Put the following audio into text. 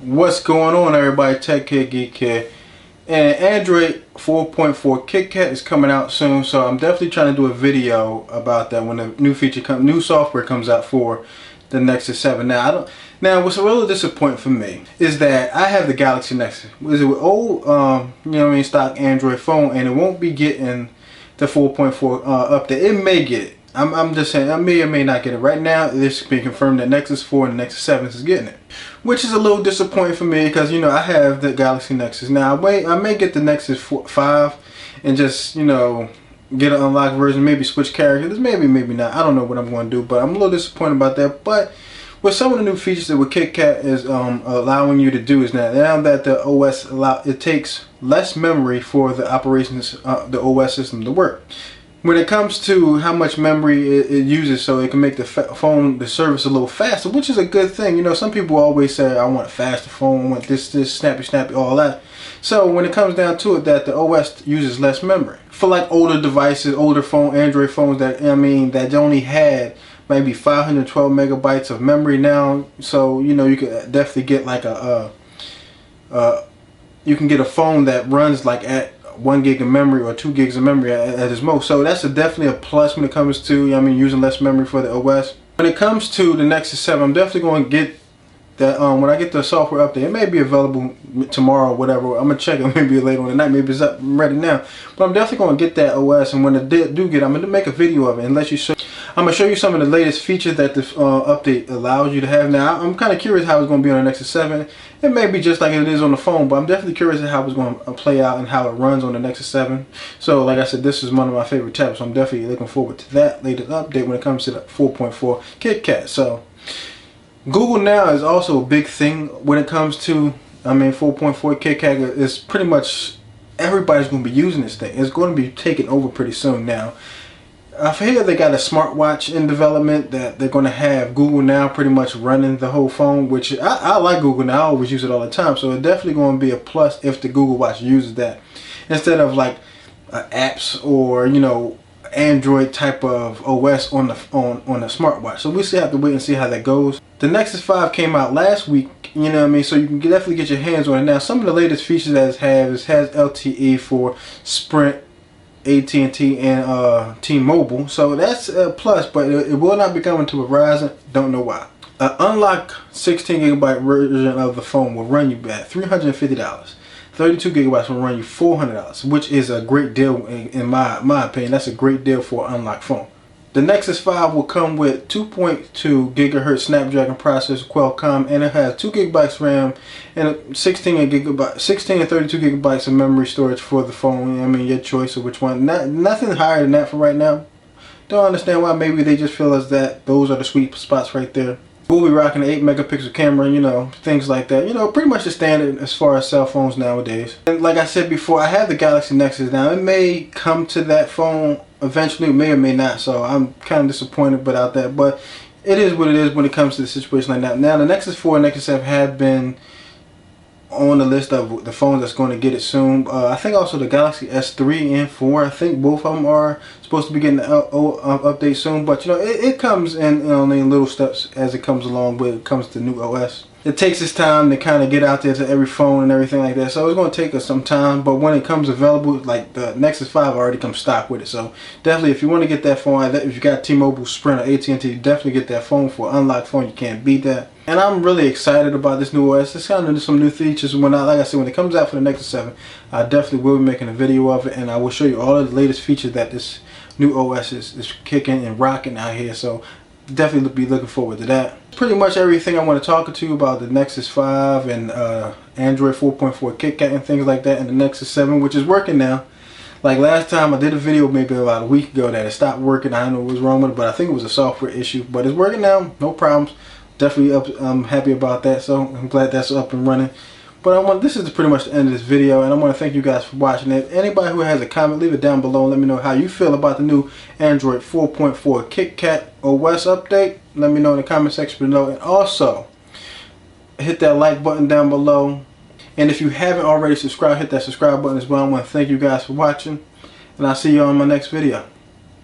What's going on, everybody? Tech Kid, Geek Kid. And Android 4.4 KitKat is coming out soon, so I'm definitely trying to do a video about that when the new software comes out for the Nexus 7. Now what's a little disappointing for me is that I have the Galaxy Nexus. It's an old, stock Android phone, and it won't be getting the 4.4 update. It may get it. I'm just saying, I may or may not get it. Right now, it's been confirmed that Nexus 4 and Nexus 7 is getting it, which is a little disappointing for me because, I have the Galaxy Nexus. Now, I may get the Nexus 5 and just, get an unlocked version, maybe switch characters, maybe not. I don't know what I'm going to do, but I'm a little disappointed about that. But with some of the new features that what KitKat is allowing you to do is now that the OS it takes less memory for the operations, the OS system to work. When it comes to how much memory it uses, so it can make the service a little faster, which is a good thing. Some people always say, I want a faster phone, I want this, snappy, all that. So when it comes down to it, that the OS uses less memory. For like older devices, Android phones that only had maybe 512 megabytes of memory now. So, you could definitely get like you can get a phone that runs like at 1 gig of memory or 2 gigs of memory at its most. So that's definitely a plus when it comes to using less memory for the OS. When it comes to the Nexus 7, I'm definitely going to get that when I get the software update. It may be available tomorrow or whatever. I'm gonna check it maybe later on tonight. Maybe it's up ready now. But I'm definitely going to get that OS, and when I do get it, I'm going to make a video of it and let you show. I'm going to show you some of the latest features that this update allows you to have. Now, I'm kind of curious how it's going to be on the Nexus 7. It may be just like it is on the phone, but I'm definitely curious how it's going to play out and how it runs on the Nexus 7. So, like I said, this is one of my favorite tablets, so I'm definitely looking forward to that latest update when it comes to the 4.4 KitKat. So, Google Now is also a big thing when it comes to, 4.4 KitKat is pretty much everybody's going to be using this thing. It's going to be taken over pretty soon now. For here they got a smartwatch in development that they're going to have Google Now pretty much running the whole phone, which I like Google Now. I always use it all the time, so it's definitely going to be a plus if the Google Watch uses that instead of like apps or Android type of OS on the smartwatch. So we still have to wait and see how that goes. The Nexus 5 came out last week, so you can definitely get your hands on it. Now, some of the latest features that it has LTE for Sprint, AT&T, and T-Mobile, so that's a plus, but it will not be coming to Verizon. Don't know why. An unlocked 16 gigabyte version of the phone will run you at $350. 32 gigabytes will run you $400, which is a great deal in my opinion. That's a great deal for an unlocked phone. The Nexus 5 will come with 2.2 gigahertz Snapdragon processor, Qualcomm, and it has 2 gigabytes RAM and 16 and 32 gigabytes of memory storage for the phone. Your choice of which one. Nothing higher than that for right now. Don't understand why. Maybe they just feel as that those are the sweet spots right there. We'll be rocking an 8 megapixel camera, things like that. Pretty much the standard as far as cell phones nowadays. And like I said before, I have the Galaxy Nexus now. It may come to that phone eventually, may or may not. So I'm kind of disappointed about that. But it is what it is when it comes to the situation like that. Now, the Nexus 4 and Nexus 7 have been on the list of the phones that's going to get it soon. I think also the Galaxy S3 and 4, I think both of them are supposed to be getting the update soon. But it comes in only in little steps as it comes along when it comes to new OS. It takes its time to kind of get out there to every phone and everything like that. So it's going to take us some time. But when it comes available, like the Nexus 5 already comes stock with it. So definitely, if you want to get that phone, if you got T-Mobile, Sprint, or AT&T, definitely get that phone. For an unlocked phone, you can't beat that. And I'm really excited about this new OS. It's kind of some new features. Like I said, when it comes out for the Nexus 7, I definitely will be making a video of it, and I will show you all of the latest features that this new OS is kicking and rocking out here. So definitely be looking forward to that. Pretty much everything I want to talk to you about the Nexus 5 and Android 4.4 KitKat and things like that, and the Nexus 7, which is working now. Like last time I did a video maybe about a week ago that it stopped working. I don't know what was wrong with it, but I think it was a software issue. But it's working now, no problems. Definitely I'm happy about that, so I'm glad that's up and running. But this is pretty much the end of this video, and I want to thank you guys for watching it. Anybody who has a comment, leave it down below and let me know how you feel about the new Android 4.4 KitKat OS update. Let me know in the comment section below, and also hit that like button down below. And if you haven't already subscribed, hit that subscribe button as well. I want to thank you guys for watching, and I'll see you on my next video.